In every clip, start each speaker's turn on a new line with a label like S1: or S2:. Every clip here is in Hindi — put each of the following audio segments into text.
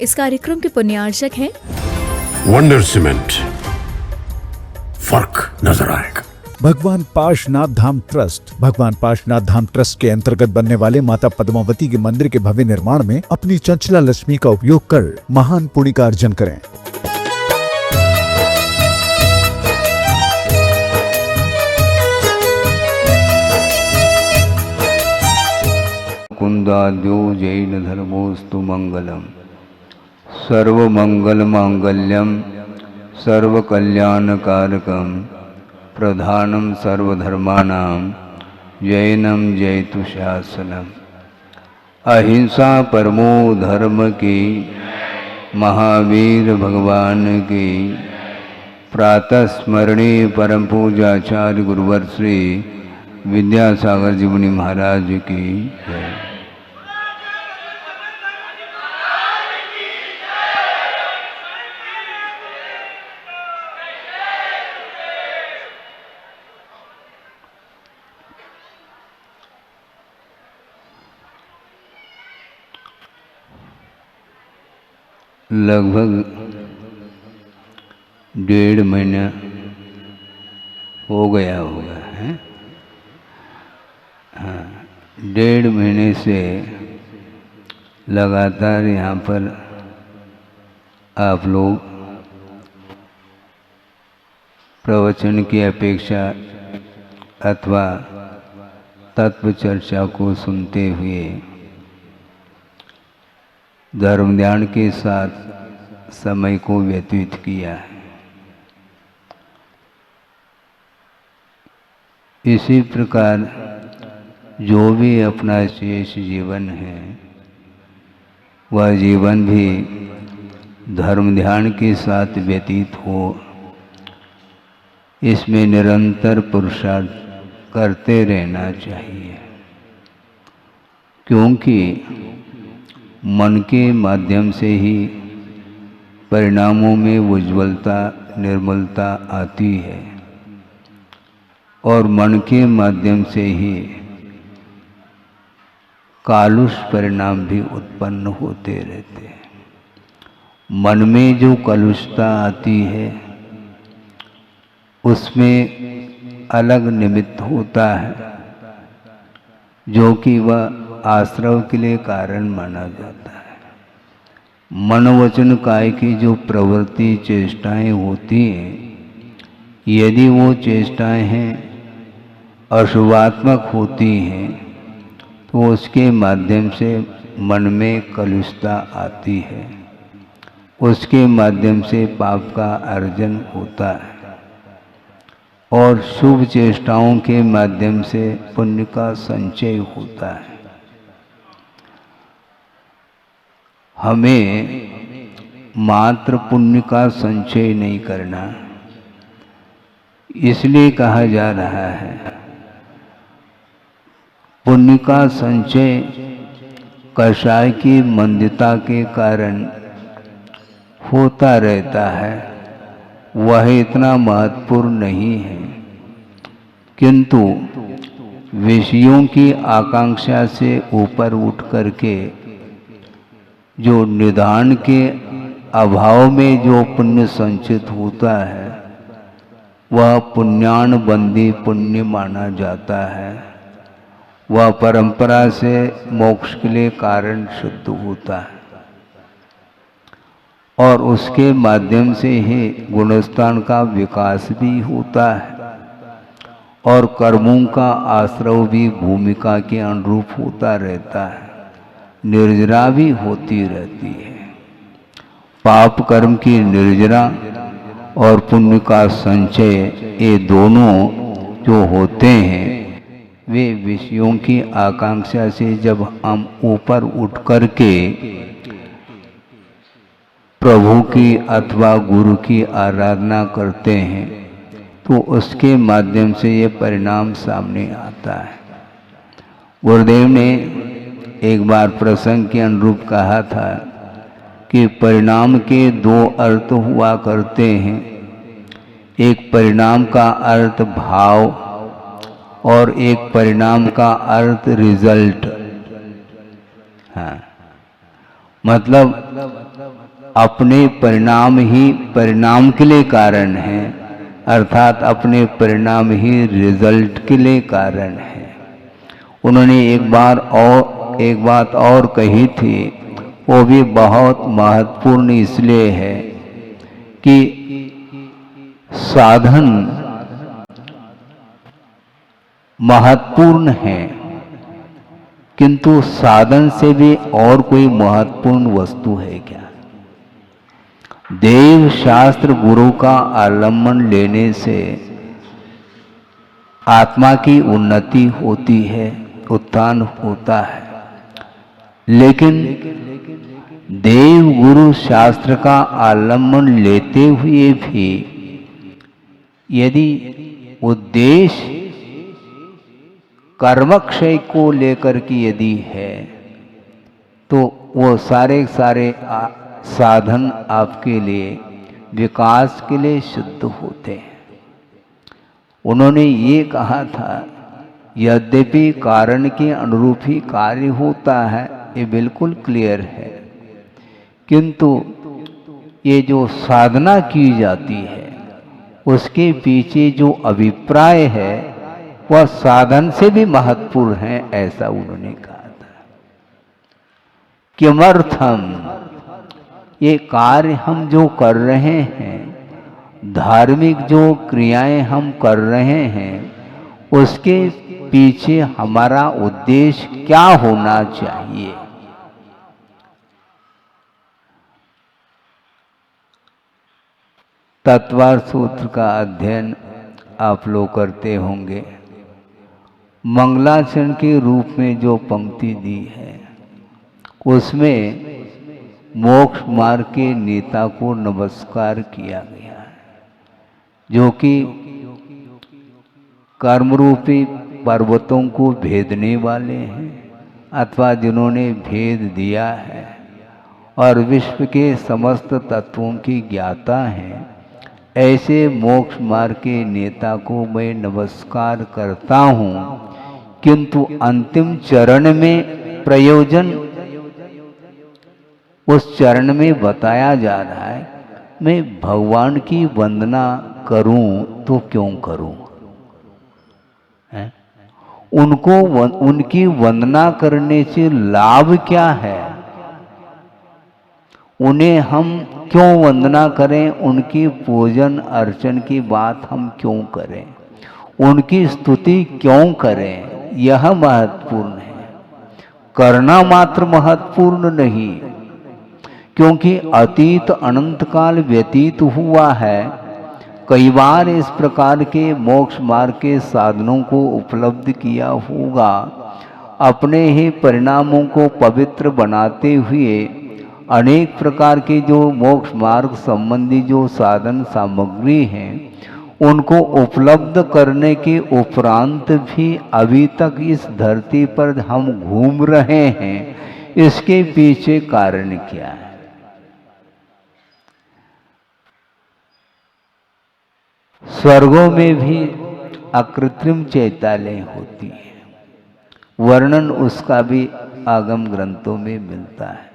S1: इस कार्यक्रम के पुण्यार्चक हैं
S2: वंडर सीमेंट। फर्क नजर आएगा।
S3: भगवान पार्श्वनाथ धाम ट्रस्ट। भगवान पार्श्वनाथ धाम ट्रस्ट के अंतर्गत बनने वाले माता पद्मावती के मंदिर के भव्य निर्माण में अपनी चंचला लक्ष्मी का उपयोग कर महान पुण्य का अर्जन करें।
S4: कुंदाद्यो जैन धर्मोस्तु मंगलम सर्वमंगल मांगल्यम सर्वकल्याणकारकम प्रधानम सर्वधर्माणां जैनम जयतु शासनम। अहिंसा परमो धर्म की महावीर भगवान की प्रातः स्मरणीय परम पूजाचार्य गुरुवर श्री विद्यासागर जी मुनि महाराज की जय। लगभग 1.5 महीना हो गया होगा है। हाँ, 1.5 महीने से लगातार यहाँ पर आप लोग प्रवचन की अपेक्षा अथवा तत्व चर्चा को सुनते हुए धर्म ध्यान के साथ समय को व्यतीत किया है। इसी प्रकार जो भी अपना शेष जीवन है वह जीवन भी धर्म ध्यान के साथ व्यतीत हो, इसमें निरंतर पुरुषार्थ करते रहना चाहिए। क्योंकि मन के माध्यम से ही परिणामों में उज्ज्वलता निर्मलता आती है और मन के माध्यम से ही कालुष परिणाम भी उत्पन्न होते रहते हैं। मन में जो कलुषता आती है उसमें अलग निमित्त होता है जो कि वह आश्रव के लिए कारण माना जाता है। मन वचन काय की जो प्रवृत्ति चेष्टाएं होती हैं, यदि वो चेष्टाएं हैं अशुभात्मक होती हैं तो उसके माध्यम से मन में कलुषता आती है, उसके माध्यम से पाप का अर्जन होता है और शुभ चेष्टाओं के माध्यम से पुण्य का संचय होता है। हमें मात्र पुण्य का संचय नहीं करना, इसलिए कहा जा रहा है पुण्य का संचय कषाय की मंदता के कारण होता रहता है, वह इतना महत्वपूर्ण नहीं है। किंतु विषयों की आकांक्षा से ऊपर उठ करके जो निधान के अभाव में जो पुण्य संचित होता है वह पुण्यान बंदी पुण्य माना जाता है। वह परंपरा से मोक्ष के लिए कारण सिद्ध होता है और उसके माध्यम से ही गुणस्थान का विकास भी होता है और कर्मों का आश्रव भी भूमिका के अनुरूप होता रहता है, निर्जरा भी होती रहती है। पाप कर्म की निर्जरा और पुण्य का संचय ये दोनों जो होते हैं वे विषयों की आकांक्षा से जब हम ऊपर उठ करके प्रभु की अथवा गुरु की आराधना करते हैं तो उसके माध्यम से ये परिणाम सामने आता है। गुरुदेव ने एक बार प्रसंग के अनुरूप कहा था कि परिणाम के 2 अर्थ हुआ करते हैं। एक परिणाम का अर्थ भाव और एक परिणाम का अर्थ रिजल्ट। हाँ, मतलब अपने परिणाम ही परिणाम के लिए कारण है, अर्थात अपने परिणाम ही रिजल्ट के लिए कारण है। उन्होंने एक बात और कही थी, वो भी बहुत महत्वपूर्ण इसलिए है कि साधन महत्वपूर्ण है, किंतु साधन से भी और कोई महत्वपूर्ण वस्तु है क्या? देव शास्त्र गुरु का आलम्बन लेने से आत्मा की उन्नति होती है, उत्थान होता है। लेकिन देव गुरु शास्त्र का आलम्बन लेते हुए भी यदि उद्देश्य कर्मक्षय को लेकर के यदि है, तो वो सारे साधन आपके लिए विकास के लिए शुद्ध होते हैं। उन्होंने ये कहा था, यद्यपि कारण के अनुरूप ही कार्य होता है, ये बिल्कुल क्लियर है, किंतु ये जो साधना की जाती है उसके पीछे जो अभिप्राय है वह साधन से भी महत्वपूर्ण है, ऐसा उन्होंने कहा था। किमर्थम, ये कार्य हम जो कर रहे हैं, धार्मिक जो क्रियाएं हम कर रहे हैं, उसके पीछे हमारा उद्देश्य क्या होना चाहिए? तत्वार्थ सूत्र का अध्ययन आप लोग करते होंगे। मंगलाचरण के रूप में जो पंक्ति दी है उसमें मोक्ष मार्ग के नेता को नमस्कार किया गया है, जो कि कर्मरूपी पर्वतों को भेदने वाले हैं, अथवा जिन्होंने भेद दिया है और विश्व के समस्त तत्वों की ज्ञाता हैं, ऐसे मोक्ष मार्ग के नेता को मैं नमस्कार करता हूँ। किंतु अंतिम चरण में प्रयोजन उस चरण में बताया जा रहा है, मैं भगवान की वंदना करूं तो क्यों करूं? उनकी वंदना करने से लाभ क्या है? उन्हें हम क्यों वंदना करें? उनकी पूजन अर्चन की बात हम क्यों करें? उनकी स्तुति क्यों करें? यह महत्वपूर्ण है, करना मात्र महत्वपूर्ण नहीं, क्योंकि अतीत अनंत काल व्यतीत हुआ है। कई बार इस प्रकार के मोक्ष मार्ग के साधनों को उपलब्ध किया होगा। अपने ही परिणामों को पवित्र बनाते हुए अनेक प्रकार के जो मोक्ष मार्ग संबंधी जो साधन सामग्री हैं, उनको उपलब्ध करने के उपरांत भी अभी तक इस धरती पर हम घूम रहे हैं। इसके पीछे कारण क्या है? स्वर्गों में भी अकृत्रिम चैतालय होती है, वर्णन उसका भी आगम ग्रंथों में मिलता है।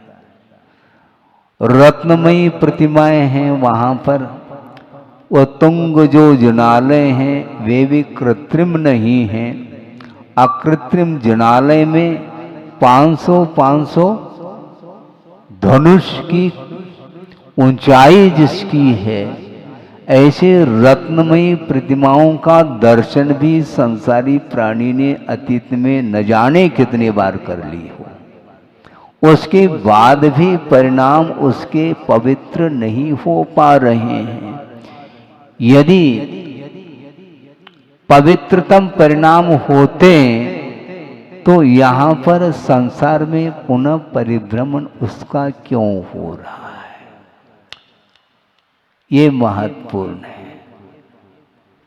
S4: रत्नमयी प्रतिमाएं हैं वहां पर, वो तुंग जो जिनालय हैं वे भी कृत्रिम नहीं हैं। अकृत्रिम जिनालय में 500 धनुष की ऊंचाई जिसकी है, ऐसे रत्नमयी प्रतिमाओं का दर्शन भी संसारी प्राणी ने अतीत में न जाने कितने बार कर ली हो, उसके बाद भी परिणाम उसके पवित्र नहीं हो पा रहे हैं। यदि पवित्रतम परिणाम होते तो यहाँ पर संसार में पुनः परिभ्रमण उसका क्यों हो रहा है? ये महत्वपूर्ण है।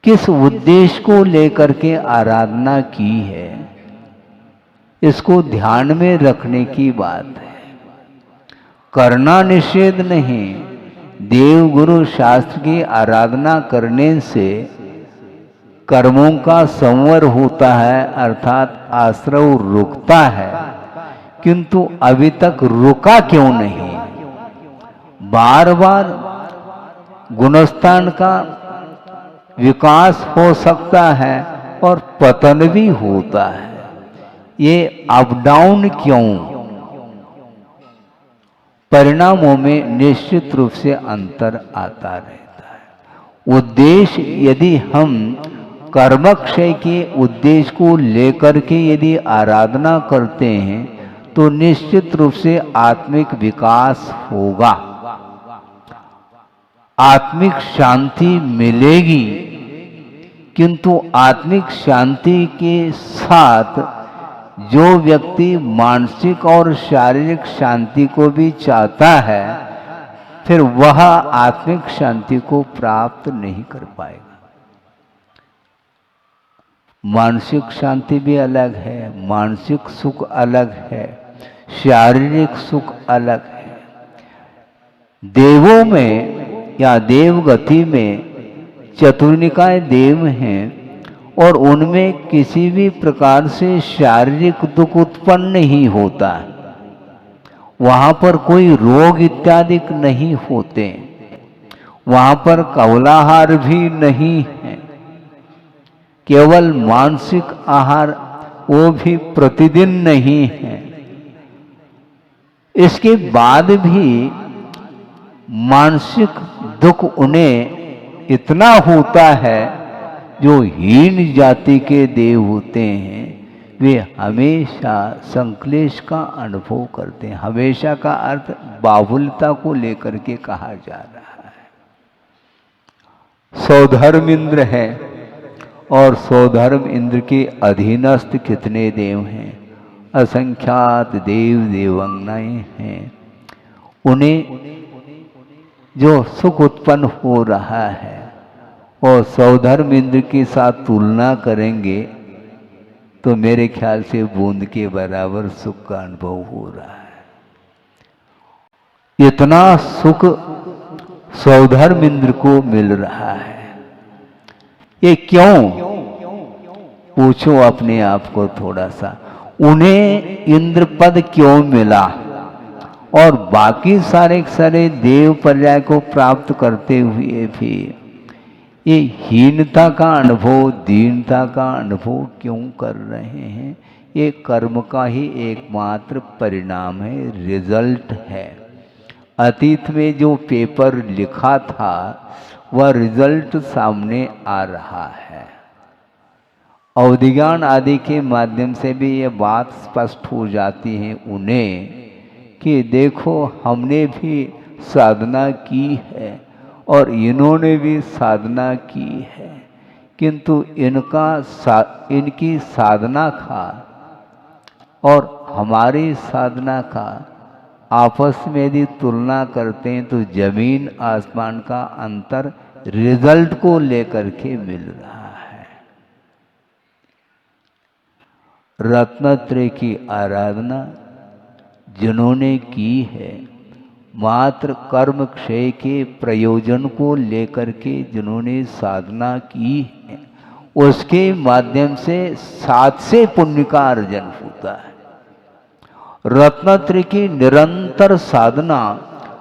S4: किस उद्देश्य को लेकर के आराधना की है, इसको ध्यान में रखने की बात है। करना निषेध नहीं, देव गुरु शास्त्र की आराधना करने से कर्मों का संवर होता है, अर्थात आश्रव रुकता है। किंतु अभी तक रुका क्यों नहीं? बार बार गुणस्थान का विकास हो सकता है और पतन भी होता है। ये अप डाउन क्यों? परिणामों में निश्चित रूप से अंतर आता रहता है। उद्देश्य यदि हम कर्मक्षय के उद्देश्य को लेकर के यदि आराधना करते हैं तो निश्चित रूप से आत्मिक विकास होगा, आत्मिक शांति मिलेगी। किंतु आत्मिक शांति के साथ जो व्यक्ति मानसिक और शारीरिक शांति को भी चाहता है, फिर वह आत्मिक शांति को प्राप्त नहीं कर पाएगा। मानसिक शांति भी अलग है, मानसिक सुख अलग है, शारीरिक सुख अलग है। देवों में या देवगति में चतुर्निकाय देव हैं और उनमें किसी भी प्रकार से शारीरिक दुख उत्पन्न नहीं होता, वहां पर कोई रोग इत्यादि नहीं होते, वहां पर कवलाहार भी नहीं है, केवल मानसिक आहार वो भी प्रतिदिन नहीं है। इसके बाद भी मानसिक दुख उन्हें इतना होता है, जो हीन जाति के देव होते हैं वे हमेशा संक्लेश का अनुभव करते हैं। हमेशा का अर्थ बाहुल्यता को लेकर के कहा जा रहा है। सौधर्म इंद्र है और सौधर्म इंद्र के अधीनस्थ कितने देव हैं? असंख्यात देव देवांगनाएं हैं। उन्हें जो सुख उत्पन्न हो रहा है और सौधर्म इंद्र के साथ तुलना करेंगे तो मेरे ख्याल से बूंद के बराबर सुख का अनुभव हो रहा है। इतना सुख सौधर्म इंद्र को मिल रहा है, ये क्यों? पूछो अपने आप को थोड़ा सा। उन्हें इंद्र पद क्यों मिला और बाकी सारे सारे देव पर्याय को प्राप्त करते हुए भी ये हीनता का अनुभव, दीनता का अनुभव क्यों कर रहे हैं? ये कर्म का ही एकमात्र परिणाम है, रिजल्ट है। अतीत में जो पेपर लिखा था वह रिजल्ट सामने आ रहा है। अवधिज्ञान आदि के माध्यम से भी ये बात स्पष्ट हो जाती है उन्हें कि देखो हमने भी साधना की है और इन्होंने भी साधना की है, किंतु इनकी साधना का और हमारी साधना का आपस में यदि तुलना करते हैं तो जमीन आसमान का अंतर रिजल्ट को लेकर के मिल रहा है। रत्नत्रय की आराधना जिन्होंने की है, मात्र कर्म क्षय के प्रयोजन को लेकर के जिन्होंने साधना की है, उसके माध्यम से 7 से पुण्य का अर्जन होता है। रत्नत्रय की निरंतर साधना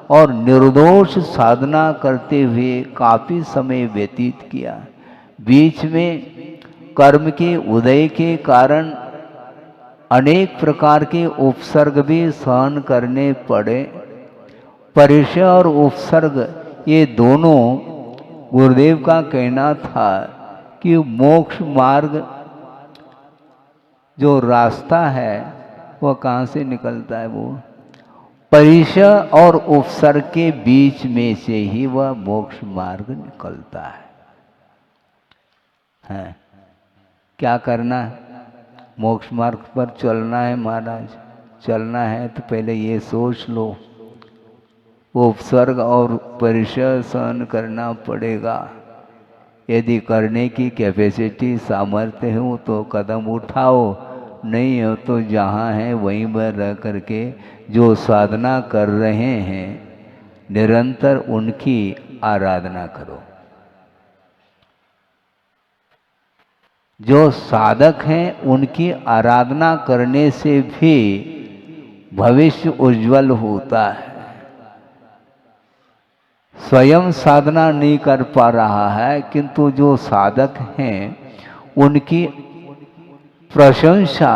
S4: और निर्दोष साधना करते हुए काफी समय व्यतीत किया। बीच में कर्म के उदय के कारण अनेक प्रकार के उपसर्ग भी सहन करने पड़े। परिचय और उपसर्ग ये दोनों गुरुदेव का कहना था कि मोक्ष मार्ग जो रास्ता है वह कहाँ से निकलता है? वो परिचय और उपसर्ग के बीच में से ही वह मोक्ष मार्ग निकलता है। क्या करना है? मोक्ष मार्ग पर चलना है महाराज, चलना है तो पहले ये सोच लो, उपसर्ग और परिचय सहन करना पड़ेगा। यदि करने की कैपेसिटी सामर्थ्य हो तो कदम उठाओ, नहीं हो तो जहाँ है वहीं पर रह करके जो साधना कर रहे हैं निरंतर उनकी आराधना करो। जो साधक हैं उनकी आराधना करने से भी भविष्य उज्जवल होता है। स्वयं साधना नहीं कर पा रहा है, किंतु जो साधक हैं उनकी प्रशंसा,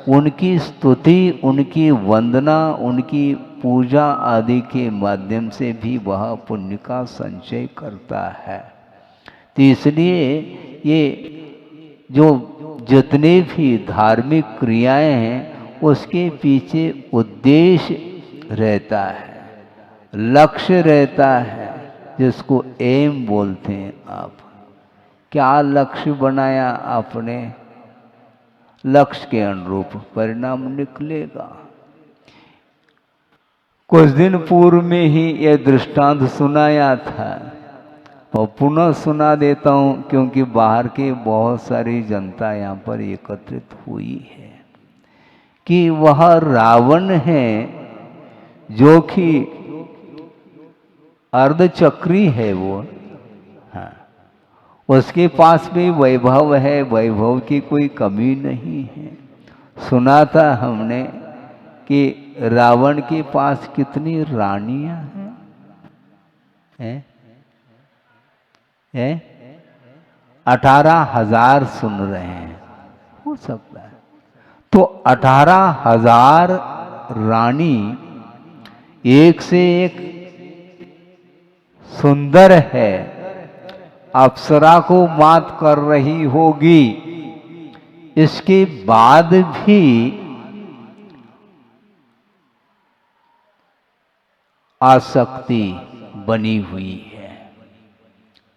S4: उनकी स्तुति, उनकी वंदना, उनकी पूजा आदि के माध्यम से भी वह पुण्य का संचय करता है। तो इसलिए ये जो जितने भी धार्मिक क्रियाएं हैं उसके पीछे उद्देश्य रहता है, लक्ष्य रहता है, जिसको एम बोलते हैं। आप क्या लक्ष्य बनाया आपने, लक्ष्य के अनुरूप परिणाम निकलेगा। कुछ दिन पूर्व में ही यह दृष्टांत सुनाया था और पुनः सुना देता हूँ, क्योंकि बाहर के बहुत सारी जनता यहाँ पर एकत्रित हुई है, कि वह रावण है जो कि अर्धचक्री है वो। हाँ, उसके पास भी वैभव है, वैभव की कोई कमी नहीं है। सुना था हमने कि रावण के पास कितनी रानियां हैं? 18,000 सुन रहे हैं, हो सकता है। तो 18,000 रानी एक से एक सुंदर है, अप्सरा को मात कर रही होगी, इसके बाद भी आसक्ति बनी हुई है,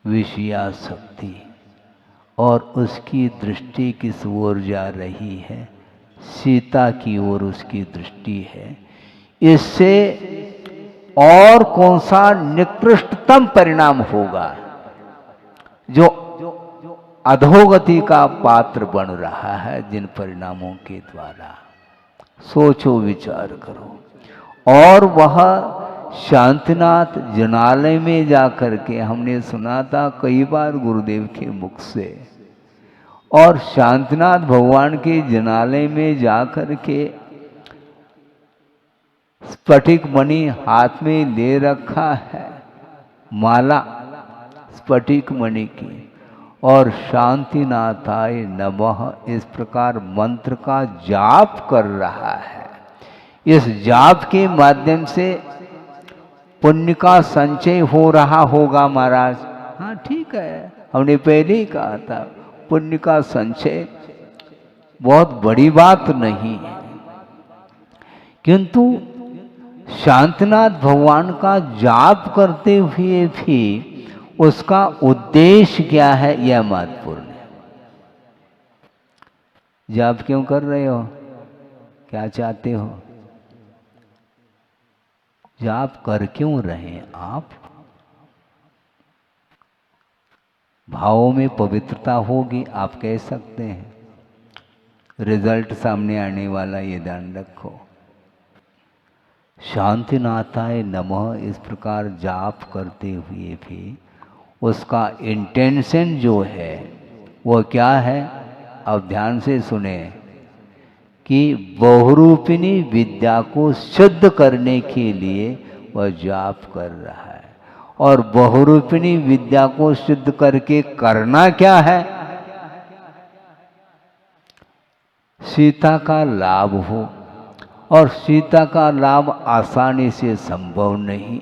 S4: विषयासक्ति, और उसकी दृष्टि किस ओर जा रही है? सीता की ओर उसकी दृष्टि है। इससे और कौन सा निकृष्टतम परिणाम होगा जो अधोगति का पात्र बन रहा है जिन परिणामों के द्वारा? सोचो, विचार करो। और वह शांतिनाथ जनालय में जाकर के, हमने सुना था कई बार गुरुदेव के मुख से, और शांतिनाथ भगवान के जनालय में जाकर के स्फटिक मणि हाथ में ले रखा है, माला स्फटिक मणि की, और शांतिनाथाय नमः इस प्रकार मंत्र का जाप कर रहा है। इस जाप के माध्यम से पुण्य का संचय हो रहा होगा महाराज। हाँ ठीक है, हमने पहले ही कहा था पुण्य का संचय बहुत बड़ी बात नहीं है, किंतु शांतिनाथ भगवान का जाप करते हुए भी उसका उद्देश्य क्या है, यह महत्वपूर्ण है। जाप क्यों कर रहे हो, क्या चाहते हो? जाप कर क्यों रहे हैं आप? भावों में पवित्रता होगी, आप कह सकते हैं, रिजल्ट सामने आने वाला, ये ध्यान रखो। शांतिनाथाय नमः इस प्रकार जाप करते हुए भी उसका इंटेंशन जो है वो क्या है? अब ध्यान से सुने कि बहुरूपिणी विद्या को शुद्ध करने के लिए वह जाप कर रहा है। और बहुरूपिणी विद्या को शुद्ध करके करना क्या है? सीता का लाभ हो, और सीता का लाभ आसानी से संभव नहीं,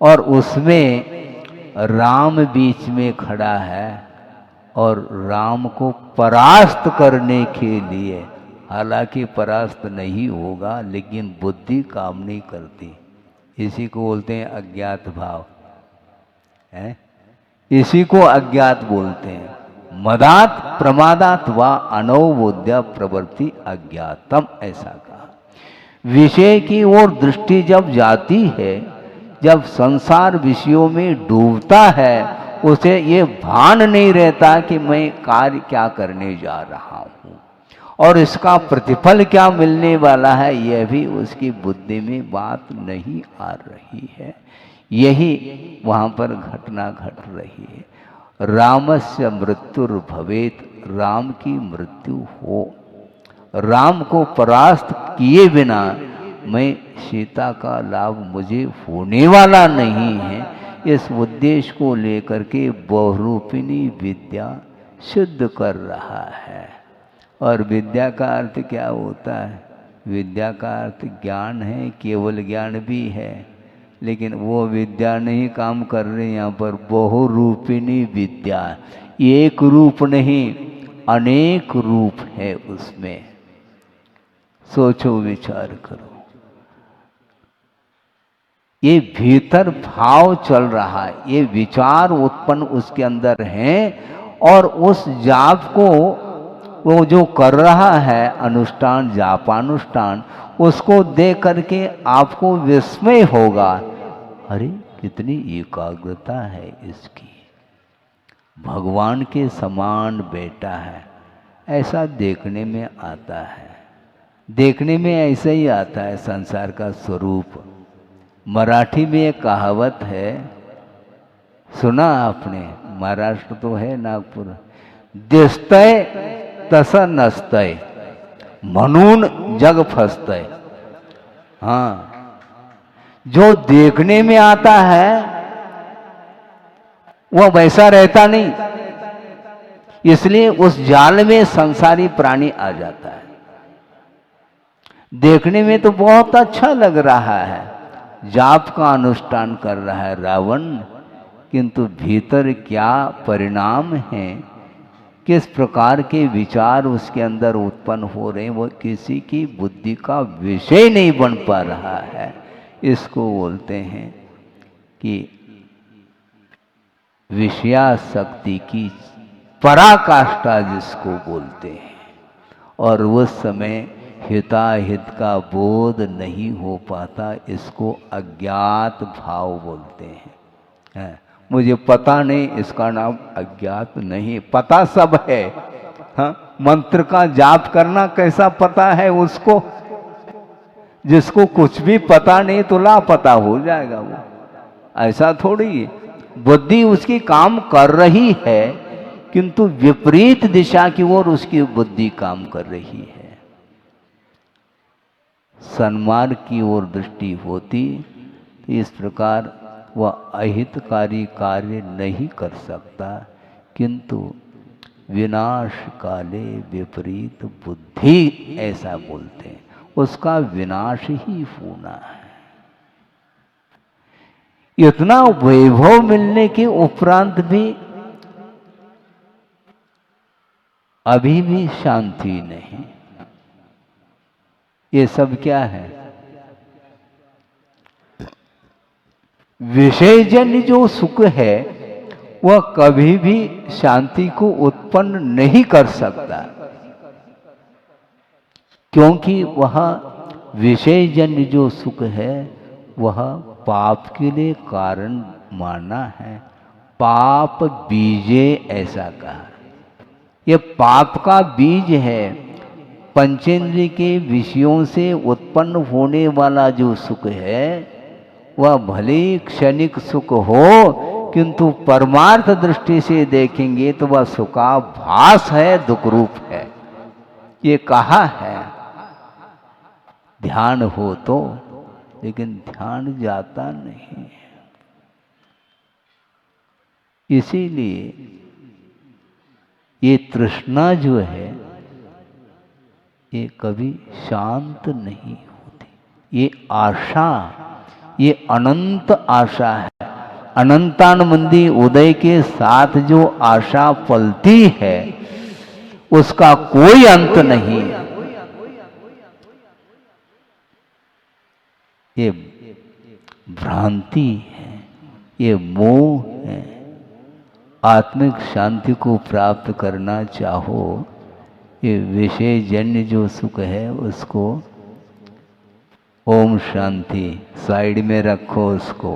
S4: और उसमें राम बीच में खड़ा है, और राम को परास्त करने के लिए, हालांकि परास्त नहीं होगा, लेकिन बुद्धि काम नहीं करती, इसी को बोलते हैं अज्ञात भाव है, इसी को अज्ञात बोलते हैं। मदात प्रमादात व अनवबोध्य प्रवृत्ति अज्ञातम, ऐसा कहा। विषय की ओर दृष्टि जब जाती है, जब संसार विषयों में डूबता है, उसे ये भान नहीं रहता कि मैं कार्य क्या करने जा रहा हूँ और इसका प्रतिफल क्या मिलने वाला है, यह भी उसकी बुद्धि में बात नहीं आ रही है। यही वहाँ पर घटना घट रही है। रामस्य मृत्युर्भवेत, राम की मृत्यु हो, राम को परास्त किए बिना मैं सीता का लाभ मुझे होने वाला नहीं है, इस उद्देश्य को लेकर के बहुरूपिणी विद्या सिद्ध कर रहा है। और विद्या का अर्थ क्या होता है? विद्या का अर्थ ज्ञान है, केवल ज्ञान भी है, लेकिन वो विद्या नहीं काम कर रही यहाँ पर। बहुरूपिणी विद्या, एक रूप नहीं अनेक रूप है उसमें। सोचो विचार करो, ये भीतर भाव चल रहा है, ये विचार उत्पन्न उसके अंदर हैं, और उस जाप को वो जो कर रहा है अनुष्ठान, जापानुष्ठान, उसको देख करके आपको विस्मय होगा, अरे कितनी एकाग्रता है इसकी, भगवान के समान बेटा है, ऐसा देखने में आता है। देखने में ऐसा ही आता है संसार का स्वरूप। मराठी में एक कहावत है, सुना आपने? महाराष्ट्र तो है नागपुर, दिसतय तसं नसतय म्हणून जग फसतय। हाँ, जो देखने में आता है वह वैसा रहता नहीं, इसलिए उस जाल में संसारी प्राणी आ जाता है। देखने में तो बहुत अच्छा लग रहा है, जाप का अनुष्ठान कर रहा है रावण, किंतु भीतर क्या परिणाम है, किस प्रकार के विचार उसके अंदर उत्पन्न हो रहे हैं, वो किसी की बुद्धि का विषय नहीं बन पा रहा है। इसको बोलते हैं कि विषयासक्ति की पराकाष्ठा जिसको बोलते हैं, और उस समय हिताहित का बोध नहीं हो पाता, इसको अज्ञात भाव बोलते हैं। मुझे पता नहीं, इसका नाम अज्ञात नहीं, पता सब है। हाँ, मंत्र का जाप करना कैसा पता है उसको? जिसको कुछ भी पता नहीं तो लापता हो जाएगा वो, ऐसा थोड़ी। बुद्धि उसकी काम कर रही है, किंतु विपरीत दिशा की ओर उसकी बुद्धि काम कर रही है। सन्मार्ग की ओर दृष्टि होती तो इस प्रकार वह अहितकारी कार्य नहीं कर सकता, किंतु विनाश काले विपरीत बुद्धि ऐसा बोलते हैं, उसका विनाश ही होना है। इतना वैभव मिलने के उपरांत भी अभी भी शांति नहीं। ये सब क्या है? विषयजन्य जो सुख है वह कभी भी शांति को उत्पन्न नहीं कर सकता, क्योंकि वह विषयजन्य जो सुख है वह पाप के लिए कारण माना है। पाप बीजे ऐसा कहा, यह पाप का बीज है। पंचेंद्रिय के विषयों से उत्पन्न होने वाला जो सुख है वह भले क्षणिक सुख हो, किंतु परमार्थ दृष्टि से देखेंगे तो वह सुखाभास है, दुख रूप है। ये कहा है ध्यान हो तो, लेकिन ध्यान जाता नहीं। इसीलिए ये तृष्णा जो है ये कभी शांत नहीं होती। ये आशा, ये अनंत आशा है। अनंतानंदी उदय के साथ जो आशा पलती है उसका कोई अंत नहीं। ये भ्रांति है, ये मोह है। आत्मिक शांति को प्राप्त करना चाहो, ये विषय जन्य जो सुख है उसको ओम शांति साइड में रखो उसको,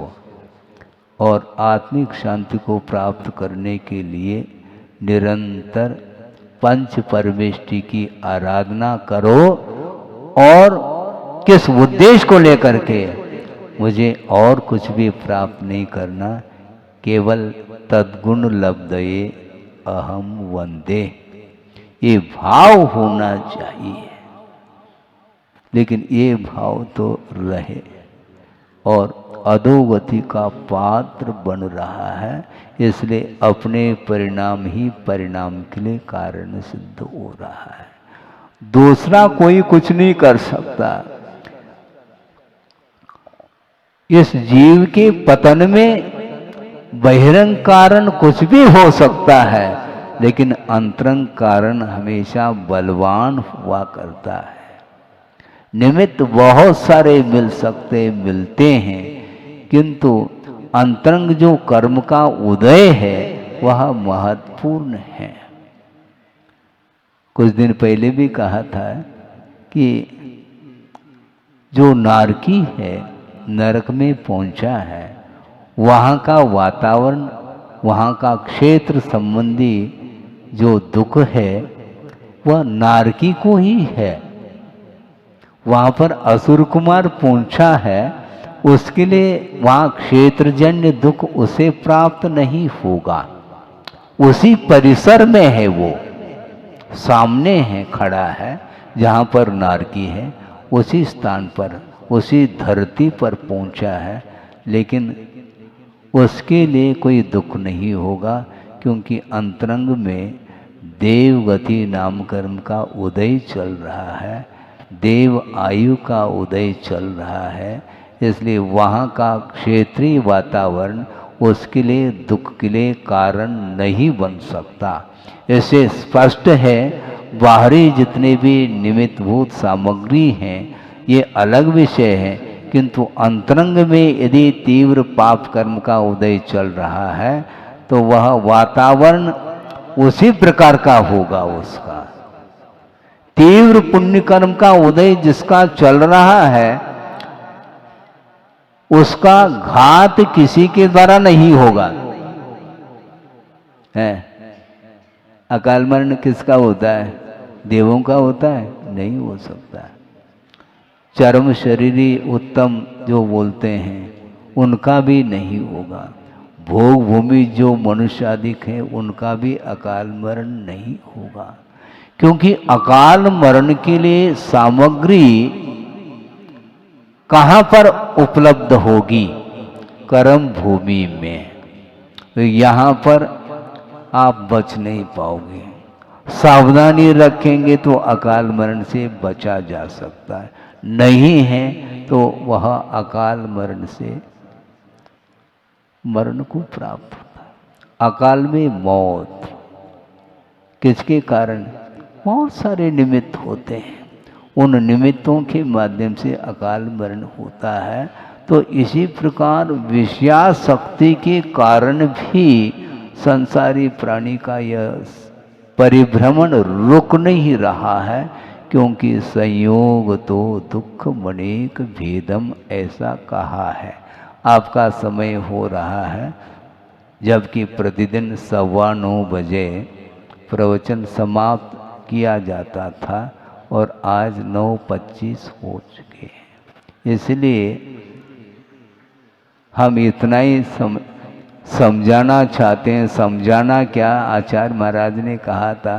S4: और आत्मिक शांति को प्राप्त करने के लिए निरंतर पंच परमेष्टि की आराधना करो। और किस उद्देश्य को लेकर के? मुझे और कुछ भी प्राप्त नहीं करना, केवल तद्गुण लब्धये अहम वंदे, ये भाव होना चाहिए। लेकिन ये भाव तो रहे और अधोगति का पात्र बन रहा है, इसलिए अपने परिणाम ही परिणाम के लिए कारण सिद्ध हो रहा है। दूसरा कोई कुछ नहीं कर सकता। इस जीव के पतन में बहिरंग कारण कुछ भी हो सकता है, लेकिन अंतरंग कारण हमेशा बलवान हुआ करता है। निमित्त बहुत सारे मिलते हैं, किंतु अंतरंग जो कर्म का उदय है वह महत्वपूर्ण है। कुछ दिन पहले भी कहा था कि जो नारकी है, नरक में पहुंचा है, वहाँ का वातावरण, वहाँ का क्षेत्र संबंधी जो दुख है वह नारकी को ही है। वहाँ पर असुर कुमार पहुंचा है, उसके लिए वहाँ क्षेत्रजन्य दुख उसे प्राप्त नहीं होगा। उसी परिसर में है, वो सामने है, खड़ा है, जहाँ पर नारकी है, उसी स्थान पर, उसी धरती पर पहुंचा है, लेकिन उसके लिए कोई दुख नहीं होगा, क्योंकि अंतरंग में देवगति नाम कर्म का उदय चल रहा है, देव आयु का उदय चल रहा है। इसलिए वहाँ का क्षेत्रीय वातावरण उसके लिए दुख के लिए कारण नहीं बन सकता। ऐसे स्पष्ट है, बाहरी जितने भी निमित्तभूत सामग्री हैं ये अलग विषय है, किंतु अंतरंग में यदि तीव्र पाप कर्म का उदय चल रहा है तो वह वातावरण उसी प्रकार का होगा। उसका तीव्र पुण्य कर्म का उदय जिसका चल रहा है, उसका घात किसी के द्वारा नहीं होगा। है अकाल मरण किसका होता है? देवों का होता है? नहीं हो सकता। चरम शरीरी उत्तम जो बोलते हैं उनका भी नहीं होगा। भोग भूमि जो मनुष्य आदि है उनका भी अकाल मरण नहीं होगा, क्योंकि अकाल मरण के लिए सामग्री कहाँ पर उपलब्ध होगी? कर्म भूमि में। तो यहाँ पर आप बच नहीं पाओगे। सावधानी रखेंगे तो अकाल मरण से बचा जा सकता है, नहीं है तो वह अकाल मरण से मरण को प्राप्त होता है। अकाल में मौत किसके कारण? बहुत सारे निमित्त होते हैं, उन निमित्तों के माध्यम से अकाल मरण होता है। तो इसी प्रकार विषयासक्ति के कारण भी संसारी प्राणी का यह परिभ्रमण रुक नहीं रहा है, क्योंकि संयोग तो दुख मनेक भेदम ऐसा कहा है। आपका समय हो रहा है, जबकि प्रतिदिन 9:15 बजे प्रवचन समाप्त किया जाता था और आज 9:25 हो चुके हैं। इसलिए हम इतना ही समझाना चाहते हैं। समझाना क्या, आचार्य महाराज ने कहा था,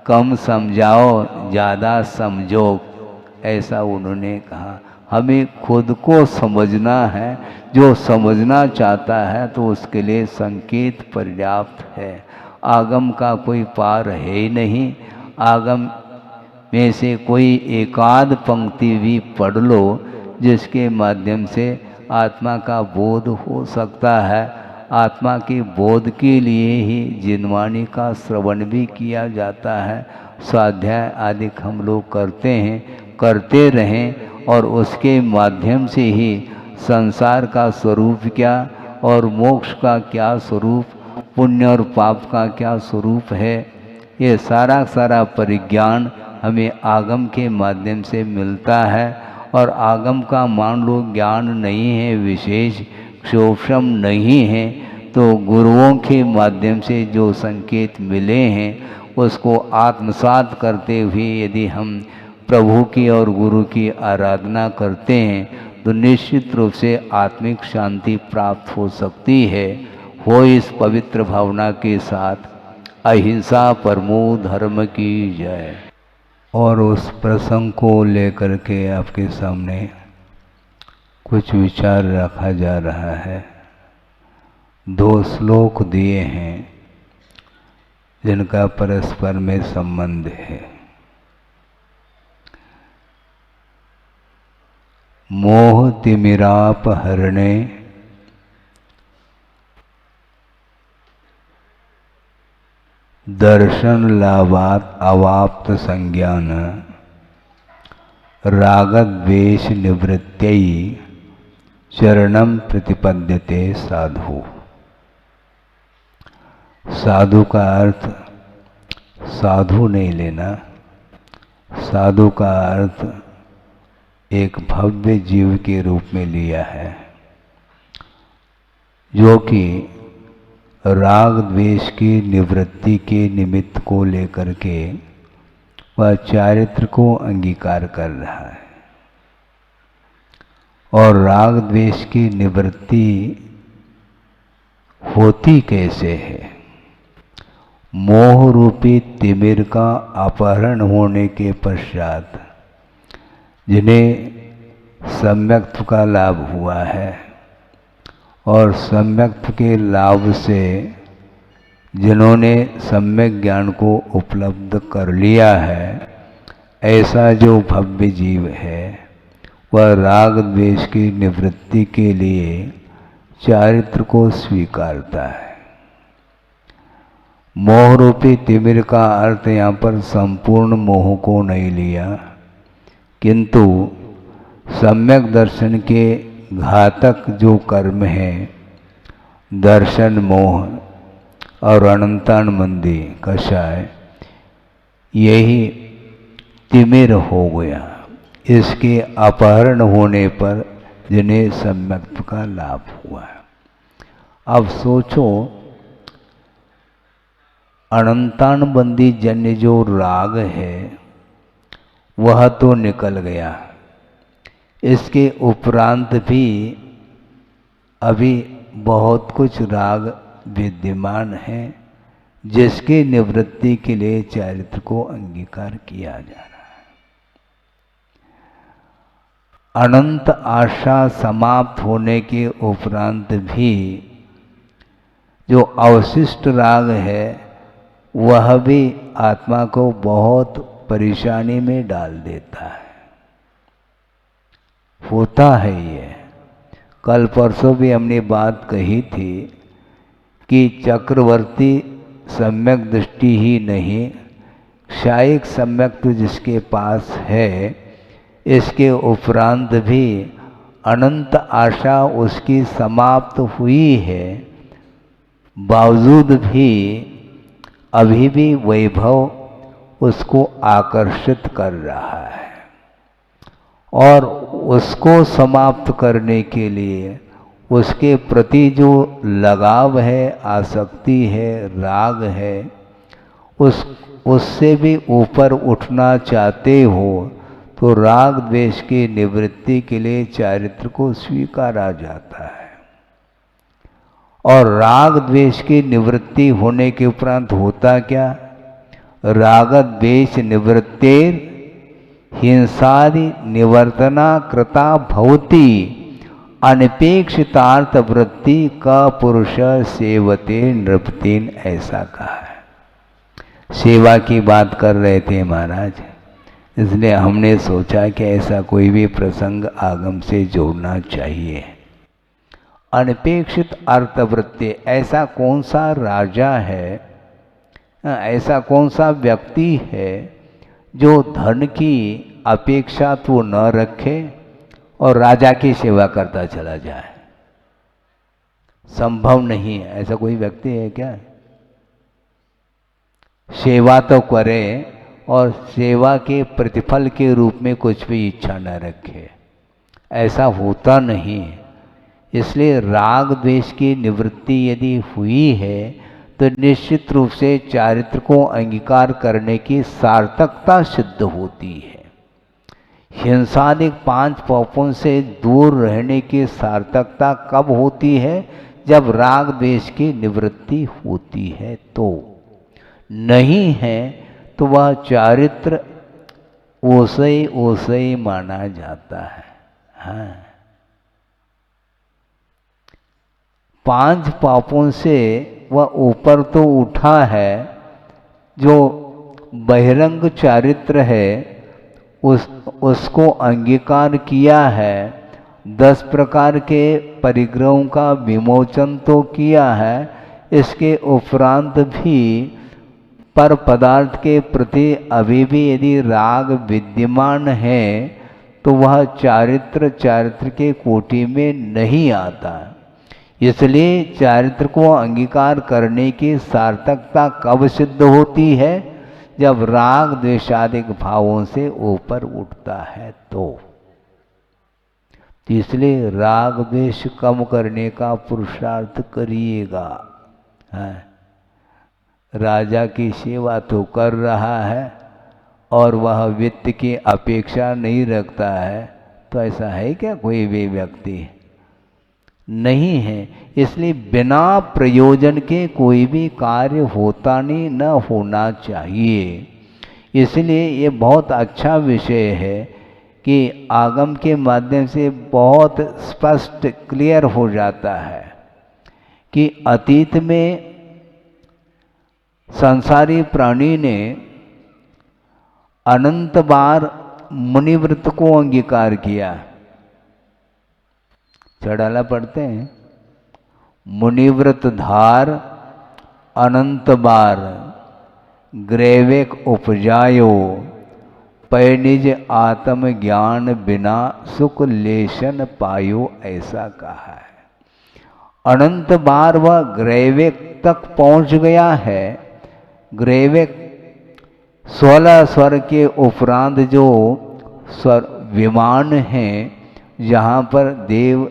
S4: कम समझाओ ज़्यादा समझो, ऐसा उन्होंने कहा। हमें खुद को समझना है। जो समझना चाहता है तो उसके लिए संकेत पर्याप्त है। आगम का कोई पार है ही नहीं। आगम में से कोई एकाध पंक्ति भी पढ़ लो जिसके माध्यम से आत्मा का बोध हो सकता है। आत्मा के बोध के लिए ही जिनवाणी का श्रवण भी किया जाता है। स्वाध्याय आदि हम लोग करते हैं, करते रहें, और उसके माध्यम से ही संसार का स्वरूप क्या और मोक्ष का क्या स्वरूप, पुण्य और पाप का क्या स्वरूप है, ये सारा परिज्ञान हमें आगम के माध्यम से मिलता है। और आगम का मान लो ज्ञान नहीं है, विशेष क्षोभम नहीं है, तो गुरुओं के माध्यम से जो संकेत मिले हैं उसको आत्मसात करते हुए यदि हम प्रभु की और गुरु की आराधना करते हैं तो निश्चित रूप से आत्मिक शांति प्राप्त हो सकती है। हो इस पवित्र भावना के साथ अहिंसा परमो धर्म की जय। और उस प्रसंग को लेकर के आपके सामने कुछ विचार रखा जा रहा है। 2 श्लोक दिए हैं जिनका परस्पर में संबंध है। मोह तिमिराप हरणे दर्शन लाभात अवाप्त संज्ञान रागद्वेष निवृत्त्यै चरणम प्रतिपद्यते साधु। साधु का अर्थ साधु नहीं लेना। साधु का अर्थ एक भव्य जीव के रूप में लिया है, जो कि राग द्वेष की निवृत्ति के निमित्त को लेकर के वह चारित्र को अंगीकार कर रहा है। और राग द्वेष की निवृत्ति होती कैसे है? मोह रूपी तिमिर का अपहरण होने के पश्चात जिन्हें सम्यक्त्व का लाभ हुआ है और सम्यक्त्व के लाभ से जिन्होंने सम्यक ज्ञान को उपलब्ध कर लिया है, ऐसा जो भव्य जीव है वह राग द्वेष की निवृत्ति के लिए चारित्र को स्वीकारता है। मोह रूपी तिमिर का अर्थ यहाँ पर संपूर्ण मोह को नहीं लिया, किंतु सम्यक दर्शन के घातक जो कर्म है, दर्शन मोह और अनंतानुबंधी कषाय, यही तिमिर हो गया। इसके अपहरण होने पर जिन्हें सम्यक्त्व का लाभ हुआ। अब सोचो, अनंतानुबंधी जन्य जो राग है वह तो निकल गया, इसके उपरांत भी अभी बहुत कुछ राग विद्यमान है जिसकी निवृत्ति के लिए चारित्र को अंगीकार किया जा रहा है। अनंत आशा समाप्त होने के उपरांत भी जो अवशिष्ट राग है वह भी आत्मा को बहुत परेशानी में डाल देता है। होता है ये। कल परसों भी हमने बात कही थी कि चक्रवर्ती सम्यक दृष्टि ही नहीं, क्षायिक सम्यक जिसके पास है, इसके उपरांत भी अनंत आशा उसकी समाप्त हुई है, बावजूद भी अभी भी वैभव उसको आकर्षित कर रहा है। और उसको समाप्त करने के लिए उसके प्रति जो लगाव है, आसक्ति है, राग है, उससे भी ऊपर उठना चाहते हो तो राग द्वेष की निवृत्ति के लिए चारित्र को स्वीकारा जाता है। और राग द्वेष की निवृत्ति होने के उपरांत होता क्या? राग द्वेष निवृत्तेर हिंसादि निवर्तना कृता भवति अनपेक्षितार्थ वृत्ति का पुरुष सेवते नृपतेन, ऐसा कहा है। सेवा की बात कर रहे थे महाराज, इसलिए हमने सोचा कि ऐसा कोई भी प्रसंग आगम से जोड़ना चाहिए। अनपेक्षित अर्थवृत्ति, ऐसा कौन सा राजा है, ऐसा कौन सा व्यक्ति है जो धन की अपेक्षा तो न रखे और राजा की सेवा करता चला जाए? संभव नहीं है। ऐसा कोई व्यक्ति है क्या? सेवा तो करे और सेवा के प्रतिफल के रूप में कुछ भी इच्छा न रखे, ऐसा होता नहीं। इसलिए राग द्वेष की निवृत्ति यदि हुई है तो निश्चित रूप से चारित्र को अंगीकार करने की सार्थकता सिद्ध होती है। हिंसादिक 5 पापों से दूर रहने की सार्थकता कब होती है? जब राग द्वेष की निवृत्ति होती है। तो नहीं है तो वह चारित्र ओसे ही माना जाता है। हाँ, 5 पापों से वह ऊपर तो उठा है, जो बहिरंग चारित्र है उसको अंगीकार किया है, 10 प्रकार के परिग्रहों का विमोचन तो किया है, इसके उपरांत भी पर पदार्थ के प्रति अभी भी यदि राग विद्यमान है तो वह चारित्र के कोटि में नहीं आता। इसलिए चारित्र को अंगीकार करने की सार्थकता कब सिद्ध होती है? जब राग द्वेषादिक भावों से ऊपर उठता है तो इसलिए राग द्वेष कम करने का पुरुषार्थ करिएगा। राजा की सेवा तो कर रहा है और वह वित्त की अपेक्षा नहीं रखता है, तो ऐसा है क्या कोई भी व्यक्ति? नहीं है। इसलिए बिना प्रयोजन के कोई भी कार्य होता नहीं, न होना चाहिए। इसलिए ये बहुत अच्छा विषय है कि आगम के माध्यम से बहुत स्पष्ट क्लियर हो जाता है कि अतीत में संसारी प्राणी ने अनंत बार मुनिव्रत को अंगीकार किया। चढ़ाला पढ़ते हैं, मुनिव्रत धार अनंत बार ग्रेवेक उपजायो, पै निज आत्म ज्ञान बिना सुख लेशन पायो, ऐसा कहा है। अनंत बार वह ग्रेवेक तक पहुंच गया है। ग्रेवेक 16 स्वर के उपरांत जो स्वर विमान हैं, जहाँ पर देव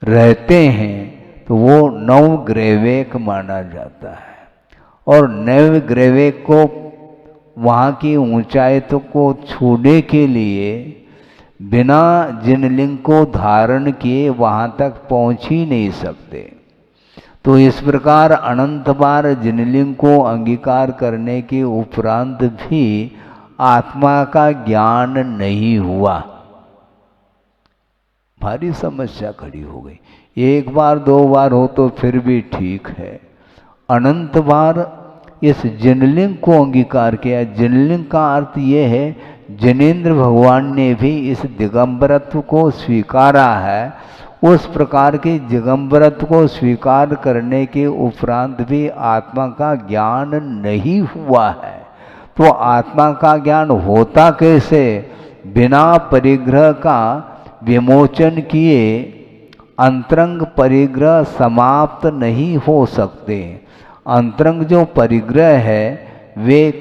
S4: रहते हैं, तो वो 9 ग्रेवेक माना जाता है। और 9 ग्रेवेक को वहाँ की ऊंचाई को छूने के लिए बिना जिनलिंग को धारण किए वहाँ तक पहुँच ही नहीं सकते। तो इस प्रकार अनंत बार जिनलिंग को अंगीकार करने के उपरांत भी आत्मा का ज्ञान नहीं हुआ। भारी समस्या खड़ी हो गई। 1 बार 2 बार हो तो फिर भी ठीक है, अनंत बार इस जिनलिंग को अंगीकार किया। जिनलिंग का अर्थ ये है, जिनेन्द्र भगवान ने भी इस दिगंबरत्व को स्वीकारा है। उस प्रकार के दिगंबरत्व को स्वीकार करने के उपरांत भी आत्मा का ज्ञान नहीं हुआ है। तो आत्मा का ज्ञान होता कैसे? बिना परिग्रह का विमोचन किए अंतरंग परिग्रह समाप्त नहीं हो सकते। अंतरंग जो परिग्रह है वे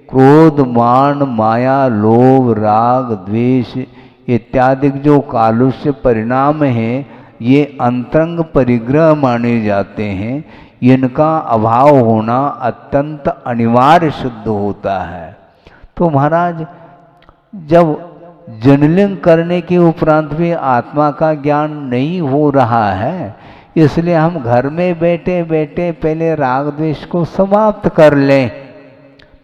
S4: क्रोध, मान, माया, लोभ, राग, द्वेष इत्यादि जो कालुष्य परिणाम हैं, ये अंतरंग परिग्रह माने जाते हैं। इनका अभाव होना अत्यंत अनिवार्य सिद्ध होता है। तो महाराज, जब जनलिंग करने के उपरांत भी आत्मा का ज्ञान नहीं हो रहा है, इसलिए हम घर में बैठे बैठे पहले राग द्वेष को समाप्त कर लें।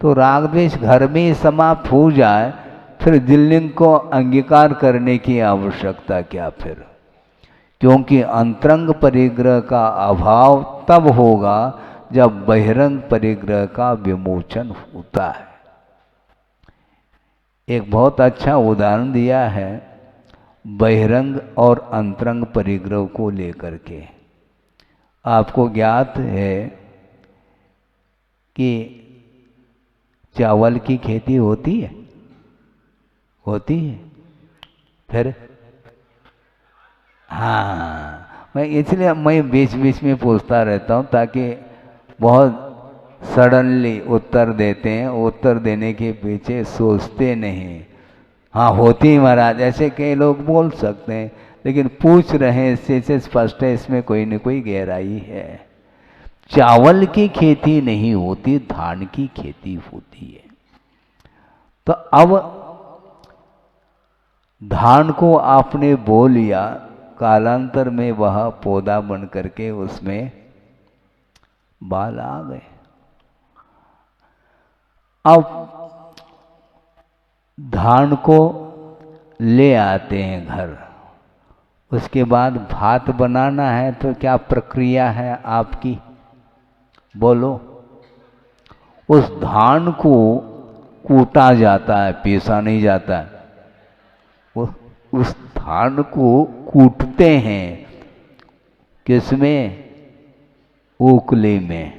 S4: तो राग द्वेष घर में ही समाप्त हो जाए, फिर जिनलिंग को अंगीकार करने की आवश्यकता क्या फिर? क्योंकि अंतरंग परिग्रह का अभाव तब होगा जब बहिरंग परिग्रह का विमोचन होता है। एक बहुत अच्छा उदाहरण दिया है बहिरंग और अंतरंग परिग्रह को लेकर के। आपको ज्ञात है कि चावल की खेती होती है? होती है। फिर हाँ, मैं इसलिए बीच बीच में पूछता रहता हूँ ताकि बहुत सडनली उत्तर देते हैं, उत्तर देने के पीछे सोचते नहीं। हाँ होती महाराज, ऐसे कई लोग बोल सकते हैं, लेकिन पूछ रहे हैं इससे स्पष्ट है इसमें कोई न कोई गहराई है। चावल की खेती नहीं होती, धान की खेती होती है। तो अब धान को आपने बो लिया, कालांतर में वह पौधा बन करके उसमें बाल आ गए। अब धान को ले आते हैं घर, उसके बाद भात बनाना है तो क्या प्रक्रिया है आपकी, बोलो। उस धान को कूटा जाता है, पीसा नहीं जाता है। उस धान को कूटते हैं, किसमें, ओखली में।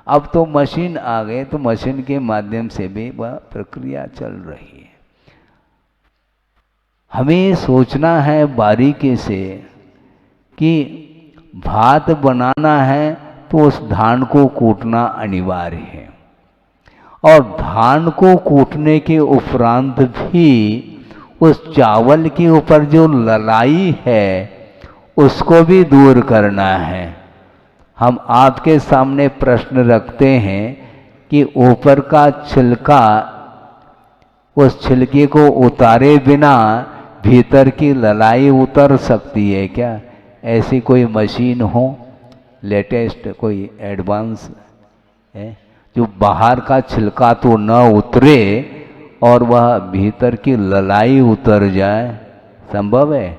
S4: अब तो मशीन आ गए, तो मशीन के माध्यम से भी वह प्रक्रिया चल रही है। हमें सोचना है बारीकी से कि भात बनाना है तो उस धान को कूटना अनिवार्य है, और धान को कूटने के उपरांत भी उस चावल के ऊपर जो ललाई है उसको भी दूर करना है। हम आपके सामने प्रश्न रखते हैं कि ऊपर का छिलका, उस छिलके को उतारे बिना भीतर की ललाई उतर सकती है क्या? ऐसी कोई मशीन हो लेटेस्ट, कोई एडवांस है जो बाहर का छिलका तो न उतरे और वह भीतर की ललाई उतर जाए? संभव है?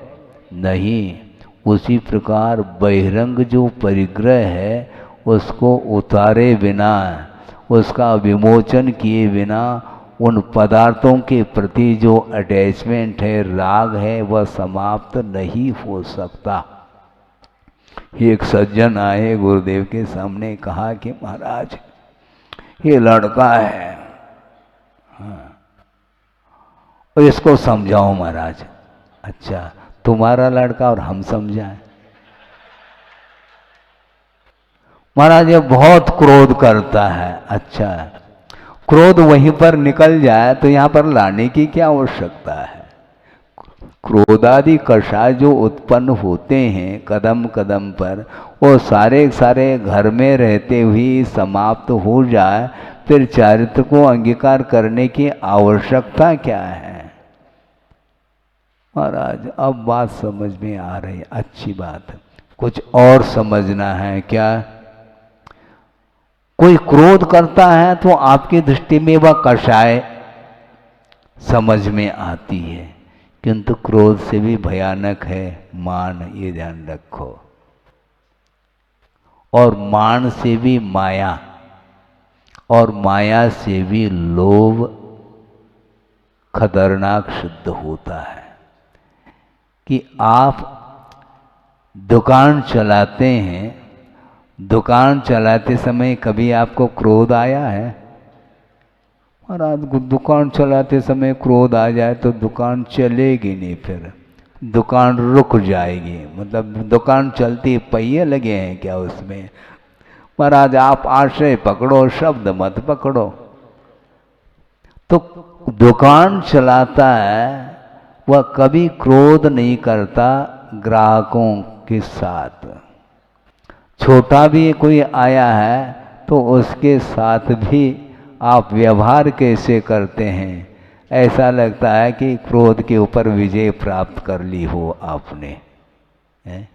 S4: नहीं। उसी प्रकार बहिरंग जो परिग्रह है उसको उतारे बिना, उसका विमोचन किए बिना उन पदार्थों के प्रति जो अटैचमेंट है, राग है, वह समाप्त नहीं हो सकता। एक सज्जन आए गुरुदेव के सामने, कहा कि महाराज ये लड़का है, हाँ, और इसको समझाओ महाराज। अच्छा, तुम्हारा लड़का और हम समझाएं? महाराज ये बहुत क्रोध करता है। अच्छा, क्रोध वहीं पर निकल जाए तो यहाँ पर लाने की क्या आवश्यकता है? क्रोधादि कषाय जो उत्पन्न होते हैं कदम कदम पर, वो सारे सारे घर में रहते हुए समाप्त हो जाए, फिर चरित्र को अंगीकार करने की आवश्यकता क्या है? महाराज अब बात समझ में आ रही है, अच्छी बात है। कुछ और समझना है क्या? कोई क्रोध करता है तो आपकी दृष्टि में वह कषाय समझ में आती है, किंतु क्रोध से भी भयानक है मान, ये ध्यान रखो। और मान से भी माया, और माया से भी लोभ खतरनाक सिद्ध होता है। कि आप दुकान चलाते हैं, दुकान चलाते समय कभी आपको क्रोध आया है? महाराज दुकान चलाते समय क्रोध आ जाए तो दुकान चलेगी नहीं, फिर दुकान रुक जाएगी। मतलब दुकान चलती, पहिए लगे हैं क्या उसमें? महाराज आप आश्रय पकड़ो, शब्द मत पकड़ो। तो दुकान चलाता है वह कभी क्रोध नहीं करता ग्राहकों के साथ। छोटा भी कोई आया है तो उसके साथ भी आप व्यवहार कैसे करते हैं? ऐसा लगता है कि क्रोध के ऊपर विजय प्राप्त कर ली हो आपने, है?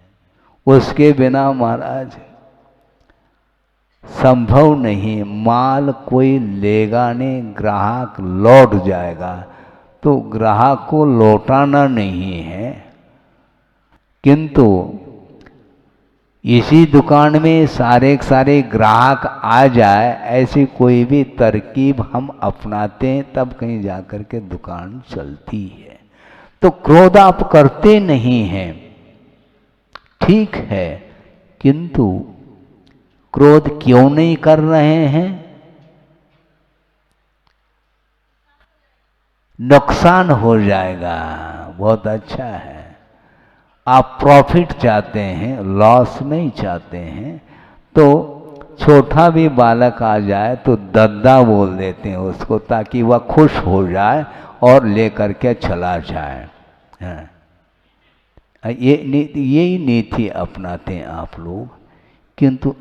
S4: उसके बिना महाराज संभव नहीं। माल कोई लेगा नहीं, ग्राहक लौट जाएगा। तो ग्राहक को लौटाना नहीं है, किंतु इसी दुकान में सारे सारे ग्राहक आ जाए, ऐसी कोई भी तरकीब हम अपनाते हैं तब कहीं जाकर के दुकान चलती है। तो क्रोध आप करते नहीं हैं, ठीक है, किंतु क्रोध क्यों नहीं कर रहे हैं? नुकसान हो जाएगा। बहुत अच्छा है, आप प्रॉफिट चाहते हैं, लॉस नहीं चाहते हैं। तो छोटा भी बालक आ जाए तो दद्दा बोल देते हैं उसको, ताकि वह खुश हो जाए और लेकर के चला जाए। यही नीति अपनाते हैं आप लोग। किंतु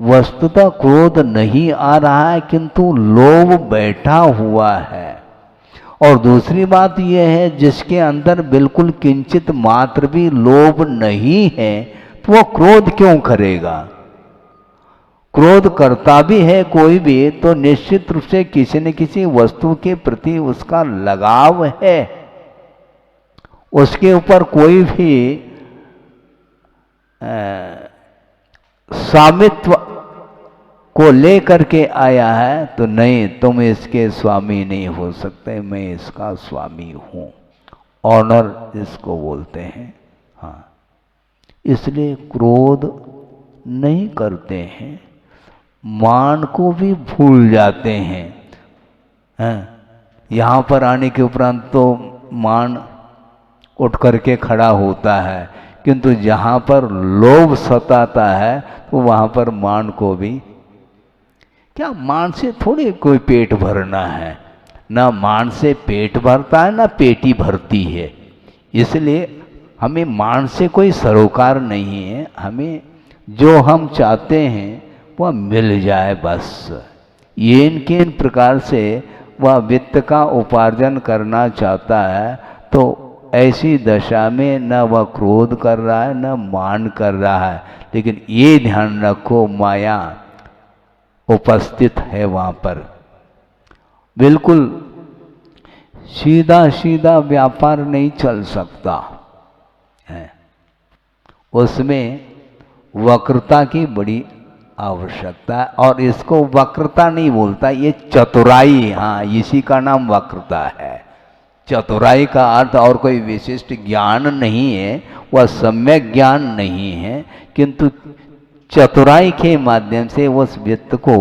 S4: वस्तुतः क्रोध नहीं आ रहा है, किंतु लोभ बैठा हुआ है। और दूसरी बात यह है, जिसके अंदर बिल्कुल किंचित मात्र भी लोभ नहीं है तो वह क्रोध क्यों करेगा? क्रोध करता भी है कोई भी तो निश्चित रूप से किसी न किसी वस्तु के प्रति उसका लगाव है, उसके ऊपर कोई भी स्वामित्व को लेकर के आया है तो नहीं, तुम इसके स्वामी नहीं हो सकते, मैं इसका स्वामी हूं। ऑनर इसको बोलते हैं। हाँ, इसलिए क्रोध नहीं करते हैं, मान को भी भूल जाते हैं। यहाँ पर आने के उपरांत तो मान उठ करके खड़ा होता है, किंतु जहाँ पर लोभ सताता है तो वहाँ पर मान को भी, क्या मान से थोड़े कोई पेट भरना है, ना मान से पेट भरता है ना पेटी भरती है। इसलिए हमें मान से कोई सरोकार नहीं है, हमें जो हम चाहते हैं वह मिल जाए बस। ये इन प्रकार से वह वित्त का उपार्जन करना चाहता है तो ऐसी दशा में न वह क्रोध कर रहा है न मान कर रहा है, लेकिन ये ध्यान रखो माया उपस्थित है वहाँ पर। बिल्कुल सीधा सीधा व्यापार नहीं चल सकता है, उसमें वक्रता की बड़ी आवश्यकता है। और इसको वक्रता नहीं बोलता, ये चतुराई, हाँ इसी का नाम वक्रता है। चतुराई का अर्थ और कोई विशिष्ट ज्ञान नहीं है, वह सम्यक ज्ञान नहीं है, किंतु चतुराई के माध्यम से उस वित्त को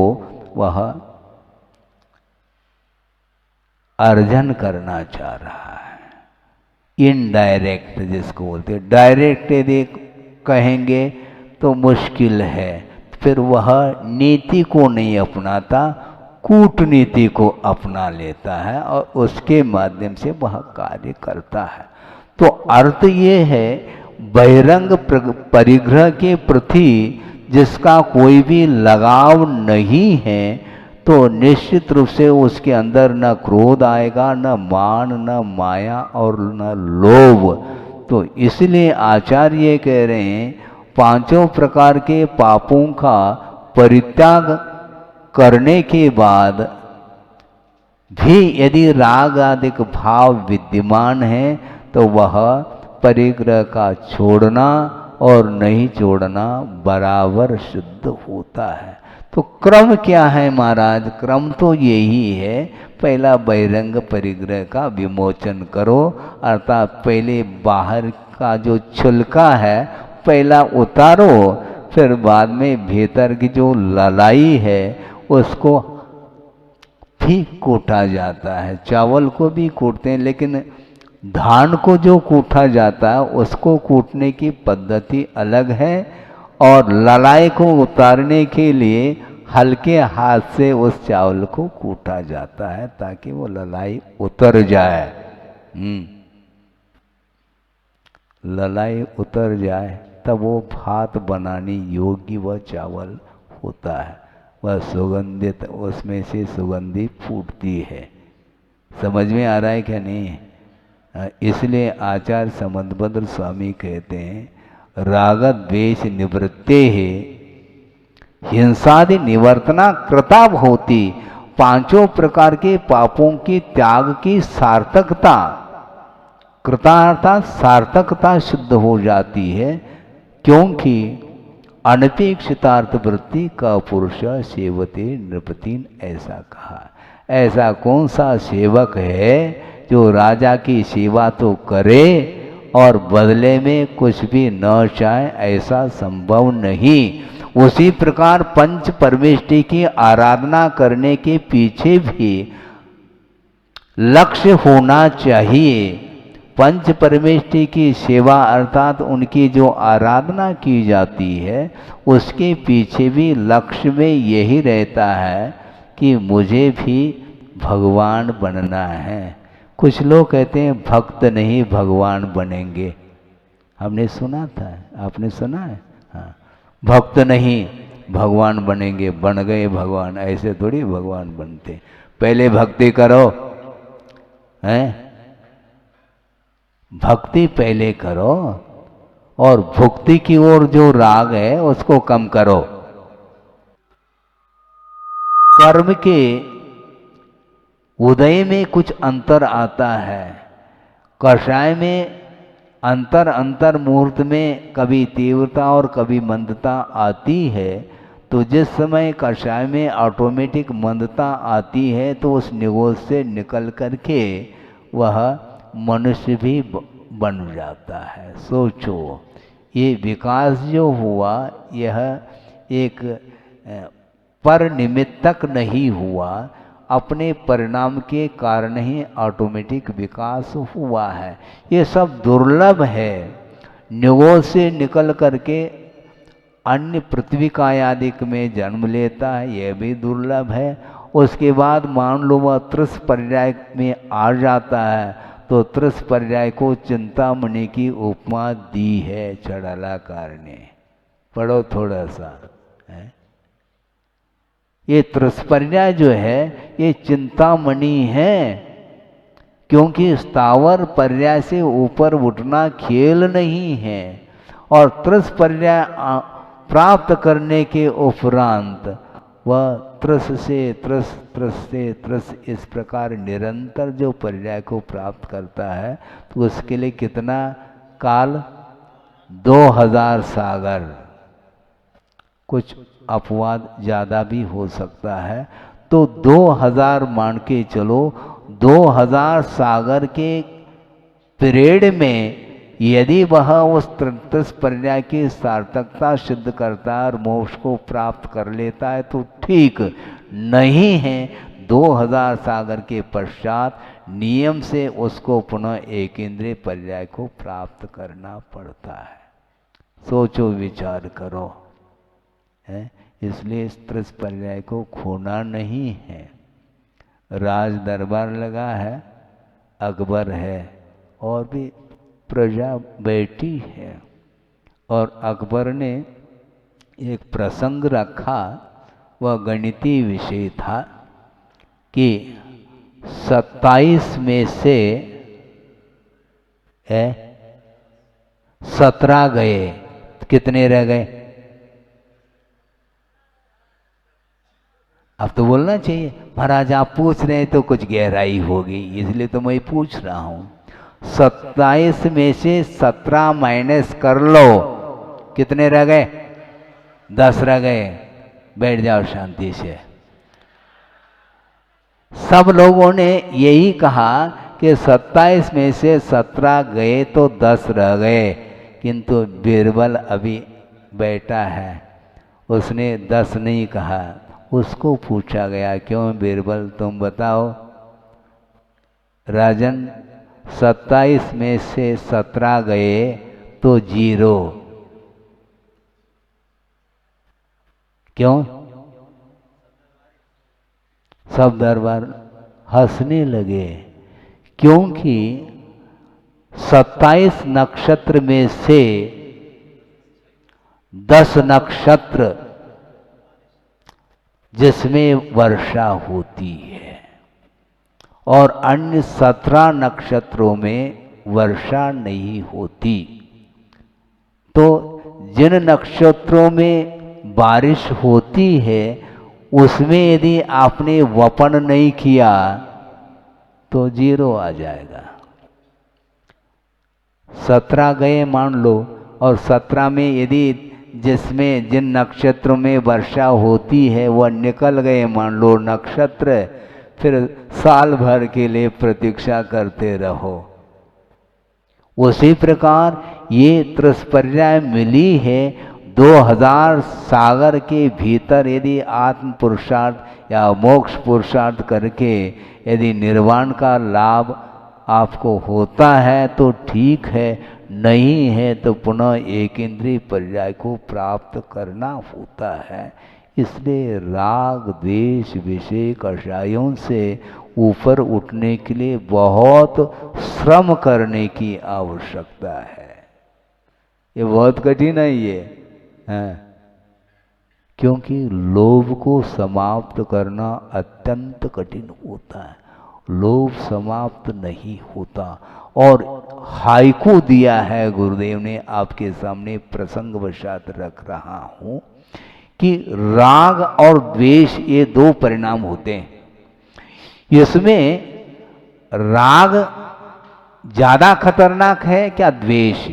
S4: वह अर्जन करना चाह रहा है। इनडायरेक्ट जिसको बोलते हैं, डायरेक्ट यदि कहेंगे तो मुश्किल है, फिर वह नीति को नहीं अपनाता, कूटनीति को अपना लेता है और उसके माध्यम से वह कार्य करता है। तो अर्थ ये है, बहिरंग परिग्रह के प्रति जिसका कोई भी लगाव नहीं है तो निश्चित रूप से उसके अंदर न क्रोध आएगा, न मान, न माया और न लोभ। तो इसलिए आचार्य कह रहे हैं, पांचों प्रकार के पापों का परित्याग करने के बाद भी यदि राग आदि भाव विद्यमान है तो वह परिग्रह का छोड़ना और नहीं छोड़ना बराबर सिद्ध होता है। तो क्रम क्या है महाराज? क्रम तो यही है, पहला बहिरंग परिग्रह का विमोचन करो, अर्थात पहले बाहर का जो छुलका है पहला उतारो, फिर बाद में भीतर की जो ललाई है उसको भी कूटा जाता है। चावल को भी कूटते हैं, लेकिन धान को जो कूटा जाता है उसको कूटने की पद्धति अलग है, और ललाई को उतारने के लिए हल्के हाथ से उस चावल को कूटा जाता है ताकि वो ललाई उतर जाए। ललाई उतर जाए तब वो भात बनाने योग्य वह चावल होता है, वह सुगंधित, उसमें से सुगंधी फूटती है। समझ में आ रहा है क्या नहीं? इसलिए आचार्य समंतभद्र स्वामी कहते हैं, राग द्वेष निवृत्ते है हिंसादि निवर्तना कृता होती। पांचों प्रकार के पापों की त्याग की सार्थकता, कृतार्थता सार्थकता सिद्ध हो जाती है, क्योंकि अनपेक्षितार्थ वृत्ति का पुरुष सेवते नृपतिन, ऐसा कहा। ऐसा कौन सा सेवक है जो राजा की सेवा तो करे और बदले में कुछ भी न चाहे? ऐसा संभव नहीं। उसी प्रकार पंच परमेष्टि की आराधना करने के पीछे भी लक्ष्य होना चाहिए। पंच परमेष्टि की सेवा अर्थात उनकी जो आराधना की जाती है उसके पीछे भी लक्ष्य में यही रहता है कि मुझे भी भगवान बनना है। कुछ लोग कहते हैं भक्त नहीं भगवान बनेंगे, हमने सुना था, आपने सुना है? हाँ, भक्त नहीं भगवान बनेंगे, बन गए भगवान। ऐसे थोड़ी भगवान बनते, पहले भक्ति करो, हैं? भक्ति पहले करो और भक्ति की ओर जो राग है उसको कम करो। कर्म के उदय में कुछ अंतर आता है। कषाय में अंतर मुहूर्त में कभी तीव्रता और कभी मंदता आती है। तो जिस समय कषाय में ऑटोमेटिक मंदता आती है तो उस निगोज से निकल करके वह मनुष्य भी बन जाता है। सोचो, ये विकास जो हुआ यह एक पर निमित्तक नहीं हुआ, अपने परिणाम के कारण ही ऑटोमेटिक विकास हुआ है। ये सब दुर्लभ है। निगोज से निकल करके अन्य पृथ्वी कायादिक में जन्म लेता है, यह भी दुर्लभ है। उसके बाद मान लो वह त्रिस पर्याय में आ जाता है तो त्रिस पर्याय को चिंतामणि की उपमा दी है चड़लाकार ने। पढ़ो थोड़ा सा है। ये त्रिस पर्याय जो है ये चिंतामणि है, क्योंकि स्थावर पर्याय से ऊपर उठना खेल नहीं है। और त्रिस पर्याय प्राप्त करने के उपरांत वह त्रिस से त्रिस, त्रिस से त्रिस, इस प्रकार निरंतर जो पर्याय को प्राप्त करता है तो उसके लिए कितना काल? 2000 सागर। कुछ अपवाद ज़्यादा भी हो सकता है। तो 2000 मान के चलो, 2000 सागर के पीरियड में यदि वह उस त्रिस पर्याय की सार्थकता सिद्ध करता है और मोक्ष को प्राप्त कर लेता है तो ठीक, नहीं है 2000 सागर के पश्चात नियम से उसको पुनः एक इंद्रिय पर्याय को प्राप्त करना पड़ता है। सोचो, विचार करो है। इसलिए इस त्रिस पर्याय को खोना नहीं है। राज दरबार लगा है, अकबर है और भी प्रजा बैठी है। और अकबर ने एक प्रसंग रखा, वह गणितीय विषय था कि 27 में से 17 गए, कितने रह गए? अब तो बोलना चाहिए महाराज, आप पूछ रहे हैं तो कुछ गहराई होगी, इसलिए तो मैं पूछ रहा हूं। 27 में से 17 माइनस कर लो, कितने रह गए? 10 रह गए। बैठ जाओ शांति से। सब लोगों ने यही कहा कि 27 में से 17 गए तो 10 रह गए, किंतु बीरबल अभी बैठा है, उसने 10 नहीं कहा। उसको पूछा गया, क्यों बीरबल तुम बताओ? राजन, 27 में से 17 गए तो 0। क्यों? सब दरबार हंसने लगे, क्योंकि 27 नक्षत्र में से 10 नक्षत्र जिसमें वर्षा होती है और अन्य 17 नक्षत्रों में वर्षा नहीं होती। तो जिन नक्षत्रों में बारिश होती है उसमें यदि आपने वपन नहीं किया तो 0 आ जाएगा। 17 गए मान लो, और 17 में यदि जिसमें जिन नक्षत्रों में वर्षा होती है वह निकल गए मान लो नक्षत्र, फिर साल भर के लिए प्रतीक्षा करते रहो। उसी प्रकार ये त्रिस्पर्याय मिली है 2000 सागर के भीतर। यदि आत्म पुरुषार्थ या मोक्ष पुरुषार्थ करके यदि निर्वाण का लाभ आपको होता है तो ठीक है, नहीं है तो पुनः एक इंद्रिय पर्याय को प्राप्त करना होता है। इसलिए राग द्वेष विषय कषायों से ऊपर उठने के लिए बहुत श्रम करने की आवश्यकता है। ये बहुत कठिन है ये है, क्योंकि लोभ को समाप्त करना अत्यंत कठिन होता है। लोभ समाप्त नहीं होता। और हाइकू दिया है गुरुदेव ने, आपके सामने प्रसंगवशात रख रहा हूं कि राग और द्वेष ये दो परिणाम होते हैं। इसमें राग ज्यादा खतरनाक है क्या द्वेष?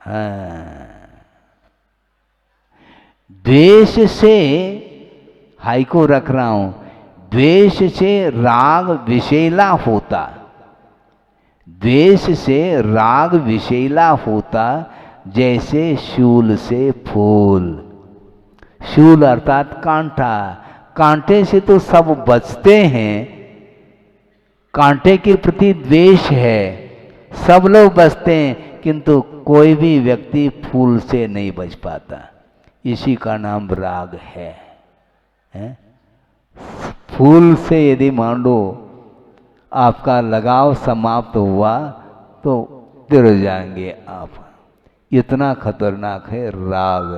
S4: हाँ, द्वेष से हाई को रख रहा हूं, द्वेष से राग विषैला होता, द्वेष से राग विषैला होता जैसे शूल से फूल। शूल अर्थात कांटा, कांटे से तो सब बचते हैं, कांटे के प्रति द्वेष है, सब लोग बचते हैं, किंतु कोई भी व्यक्ति फूल से नहीं बच पाता। इसी का नाम राग है, हैं? फूल से यदि मान लो आपका लगाव समाप्त हुआ तो गिर जाएंगे आप। इतना खतरनाक है राग।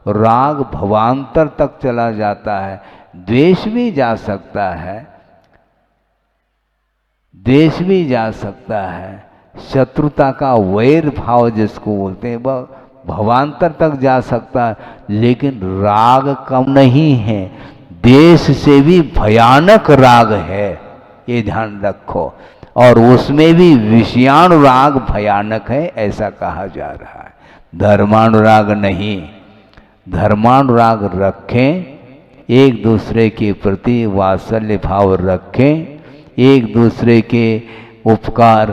S4: राग भवांतर तक चला जाता है। द्वेष भी जा सकता है, द्वेष भी जा सकता है, शत्रुता का वैर भाव जिसको बोलते हैं वह भवांतर तक जा सकता है, लेकिन राग कम नहीं है, द्वेष से भी भयानक राग है, ये ध्यान रखो। और उसमें भी विषयानुराग भयानक है, ऐसा कहा जा रहा है। धर्मानुराग नहीं। धर्मानुराग रखें, एक दूसरे के प्रति वात्सल्य भाव रखें, एक दूसरे के उपकार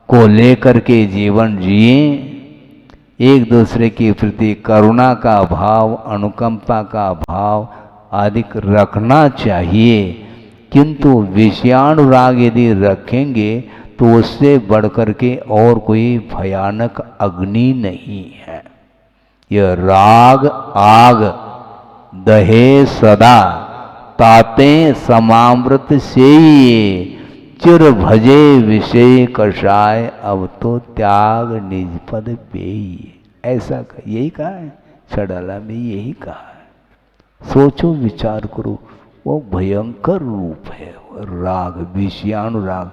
S4: को लेकर के जीवन जिए, एक दूसरे के प्रति करुणा का भाव, अनुकंपा का भाव आदि रखना चाहिए। किंतु विषयानुराग यदि रखेंगे तो उससे बढ़कर के और कोई भयानक अग्नि नहीं है। यह राग आग दहे सदा, ताते समामृत से चिर भजे विषय कषाय, अब तो त्याग निजपद पेय। ऐसा यही कहा है, छड़ाला में यही कहा है। सोचो विचार करो, वो भयंकर रूप है राग, विषयानुराग।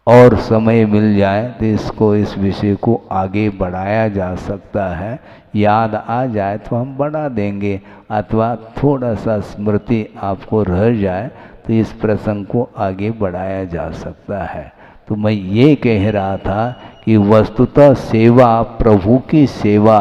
S4: और समय मिल जाए तो इसको, इस विषय को आगे बढ़ाया जा सकता है। याद आ जाए तो हम बढ़ा देंगे, अथवा थोड़ा सा स्मृति आपको रह जाए तो इस प्रसंग को आगे बढ़ाया जा सकता है। तो मैं ये कह रहा था कि वस्तुतः सेवा, प्रभु की सेवा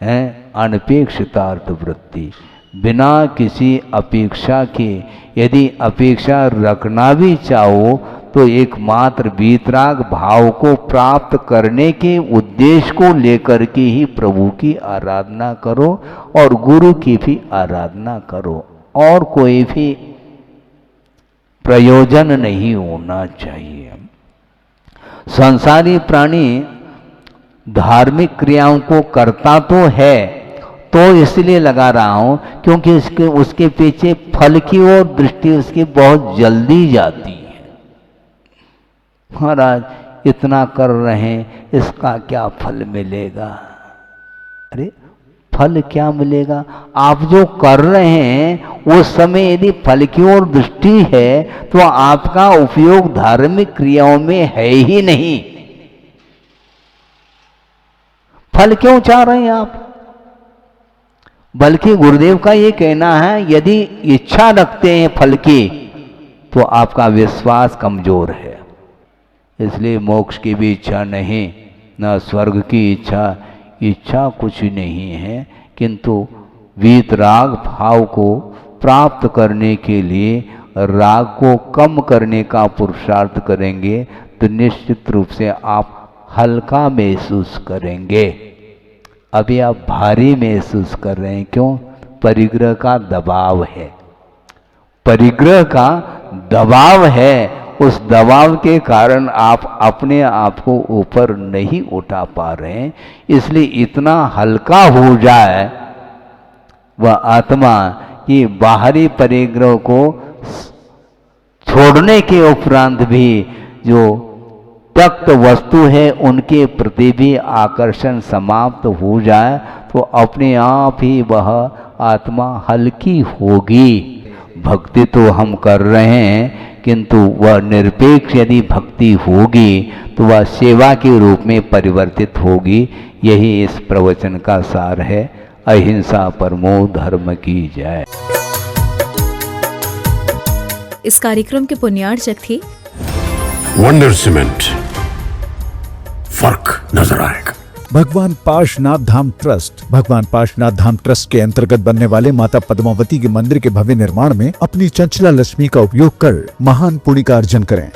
S4: है अनपेक्षितार्थ वृत्ति, बिना किसी अपेक्षा के। यदि अपेक्षा रखना भी चाहो तो एकमात्र वीतराग भाव को प्राप्त करने के उद्देश्य को लेकर के ही प्रभु की आराधना करो और गुरु की भी आराधना करो, और कोई भी प्रयोजन नहीं होना चाहिए। संसारी प्राणी धार्मिक क्रियाओं को करता तो है, तो इसलिए लगा रहा हूं क्योंकि उसके पीछे फल की ओर दृष्टि उसकी बहुत जल्दी जाती है। महाराज इतना कर रहे हैं, इसका क्या फल मिलेगा? अरे फल क्या मिलेगा? आप जो कर रहे हैं उस समय यदि फल की ओर दृष्टि है तो आपका उपयोग धार्मिक क्रियाओं में है ही नहीं। फल क्यों चाह रहे हैं आप? बल्कि गुरुदेव का ये कहना है, यदि इच्छा रखते हैं फल की तो आपका विश्वास कमजोर है। इसलिए मोक्ष की भी इच्छा नहीं, न स्वर्ग की इच्छा कुछ नहीं है, किंतु वीतराग भाव को प्राप्त करने के लिए राग को कम करने का पुरुषार्थ करेंगे तो निश्चित रूप से आप हल्का महसूस करेंगे। अभी आप भारी महसूस कर रहे हैं, क्यों? परिग्रह का दबाव है, परिग्रह का दबाव है। उस दबाव के कारण आप अपने आप को ऊपर नहीं उठा पा रहे हैं। इसलिए इतना हल्का हो जाए वह आत्मा कि बाहरी परिग्रह को छोड़ने के उपरांत भी जो त्यक्त वस्तु है उनके प्रति भी आकर्षण समाप्त हो जाए, तो अपने आप ही वह आत्मा हल्की होगी। भक्ति तो हम कर रहे हैं किंतु वह निरपेक्ष यदि भक्ति होगी तो वह सेवा के रूप में परिवर्तित होगी। यही इस प्रवचन का सार है। अहिंसा परमो धर्म की जय।
S1: इस कार्यक्रम के पुण्यार्चक थे
S2: वंडर सीमेंट। फर्क नजर आएगा।
S3: भगवान पाशनाथ धाम ट्रस्ट। भगवान पाशनाथ धाम ट्रस्ट के अंतर्गत बनने वाले माता पद्मावती के मंदिर के भव्य निर्माण में अपनी चंचला लक्ष्मी का उपयोग कर महान पुण्य का अर्जन करें।